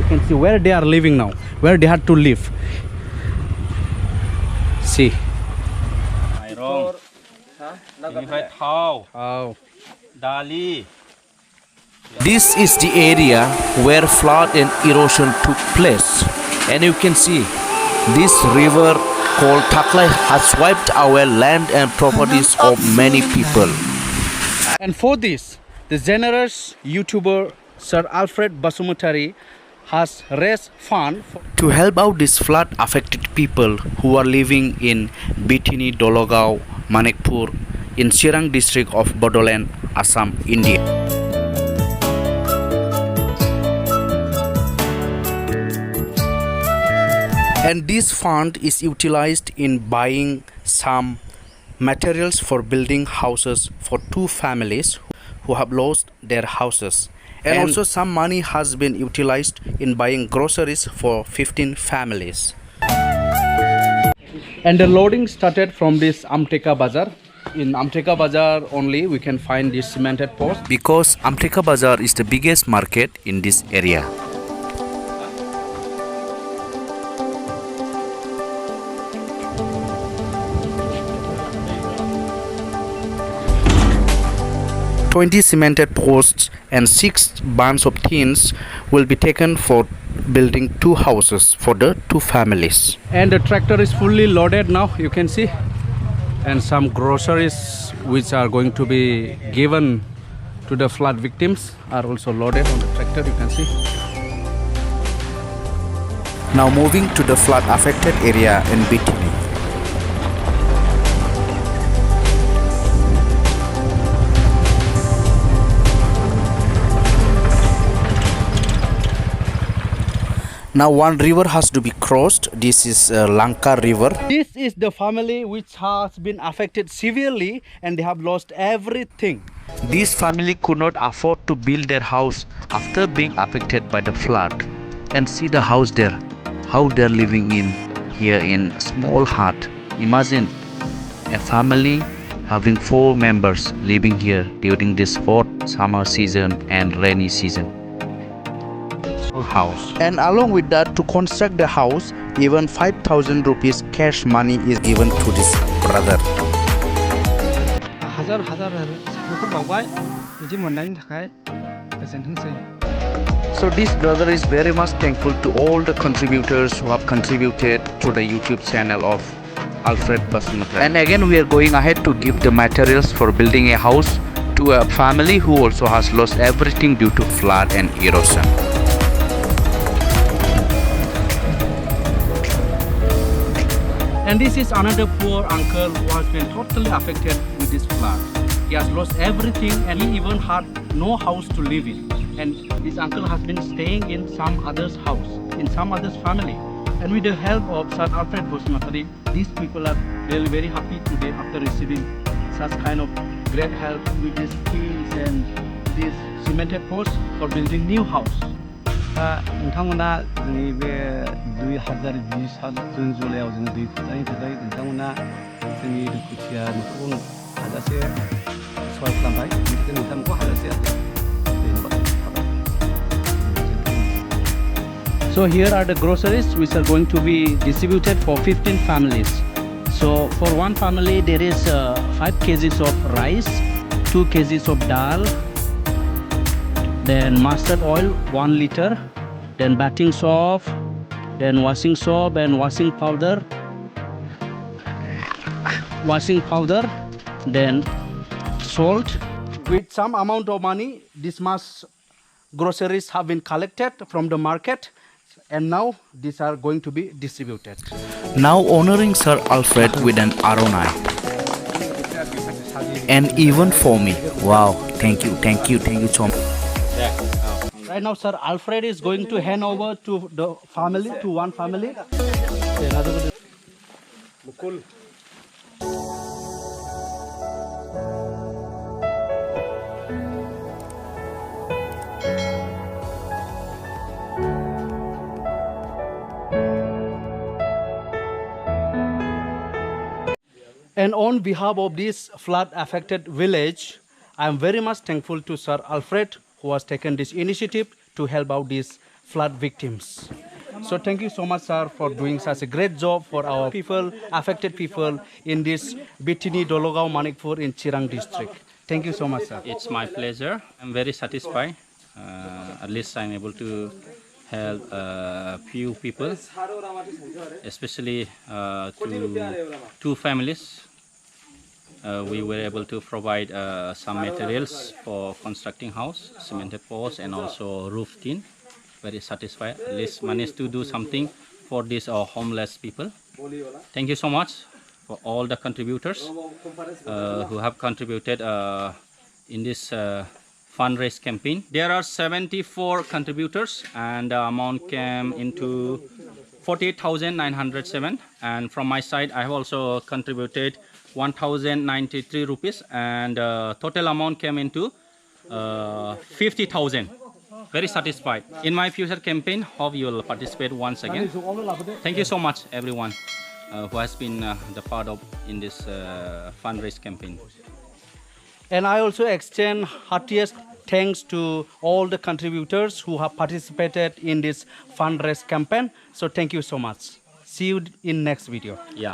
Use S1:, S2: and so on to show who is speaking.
S1: can see where they are living now, where they had to live. See. Oh.
S2: This is the area where flood and erosion took place, and you can see this river called Taklai has wiped away land and properties of many people.
S1: And for this, the generous YouTuber Sir Alfred Basumatary has raised funds
S2: To help out these flood affected people who are living in Betini, Dologaon, Manekpur in Chirang district of Bodoland, Assam, India. And this fund is utilized in buying some materials for building houses for 2 families who have lost their houses. And also some money has been utilized in buying groceries for 15 families.
S1: and the loading started from this Amteka Bazaar. In Amteka Bazaar only we can find this cemented post.
S2: Because Amteka Bazaar is the biggest market in this area. "20 cemented posts and 6 barns of tins will be taken for building 2 houses for the 2 families.
S1: And the tractor is fully loaded now, you can see. And some groceries which are going to be given to the flood victims are also loaded on the tractor, you can see.
S2: Now moving to the flood affected area in Betini. Now one river has to be crossed. This is Lanka River.
S1: This is the family which has been affected severely and they have lost everything.
S2: This family could not afford to build their house after being affected by the flood. And see the house there, how they're living in here in small hut. Imagine a family having 4 members living here during this 4th summer season and rainy season. House. And along with that, to construct the house, even 5,000 rupees cash money is given to this brother. So this brother is very much thankful to all the contributors who have contributed to the YouTube channel of Alfred Basumatary. And again we are going ahead to give the materials for building a house to a family who also has lost everything due to flood and erosion.
S1: And this is another poor uncle who has been totally affected with this flood. He has lost everything and he even had no house to live in. And this uncle has been staying in some other's house, in some other's family. And with the help of Sir Alfred Basumatary, these people are really very happy today after receiving such kind of great help with these tins and these cemented posts for building new house.
S3: नोंथांमोना जोंनि बे 2020 साल जुन जुलाइआव जोङो दै खुरनायनि थाखाय नोंथांमोना जोंनि दुखुथिया न'खरखौ हाजासे सहाय खालामबाय बेनि थाखाय नोंथांमोनखौ हाजासे
S1: So here are the groceries which are going to be distributed for 15 families. So for one family there is 5 kgs of rice, 2 kgs of dal, then mustard oil 1 liter, then bathing soap, then washing soap and washing powder, then salt. With some amount of money, this much groceries have been collected from the market and now these are going to be distributed.
S2: Now honoring Sir Alfred with an Arona. And even for me. Wow, thank you so much.
S1: Right now, Sir Alfred is going to hand over to the family, to one family. And on behalf of this flood-affected village, I am very much thankful to Sir Alfred who has taken this initiative to help out these flood victims. So thank you so much, sir, for doing such a great job for our people, affected people in this Betini, Dologaon, Manekpur in Chirang district. Thank you so much, sir.
S4: It's my pleasure. I'm very satisfied. At least I'm able to help a few people, especially two families. We were able to provide some materials for constructing house, cemented posts, and also roof tin. Very satisfied. At least managed to do something for these homeless people. Thank you so much for all the contributors who have contributed in this fundraise campaign. There are 74 contributors, and the amount came into 48,907. And from my side, I have also contributed 1,093 rupees, and total amount came into 50,000. Very satisfied. In my future campaign, hope you will participate once again. Thank you so much, everyone who has been the part of in this fundraise campaign.
S1: And I also extend heartiest thanks to all the contributors who have participated in this fundraise campaign. So thank you so much. See you in next video.
S4: Yeah.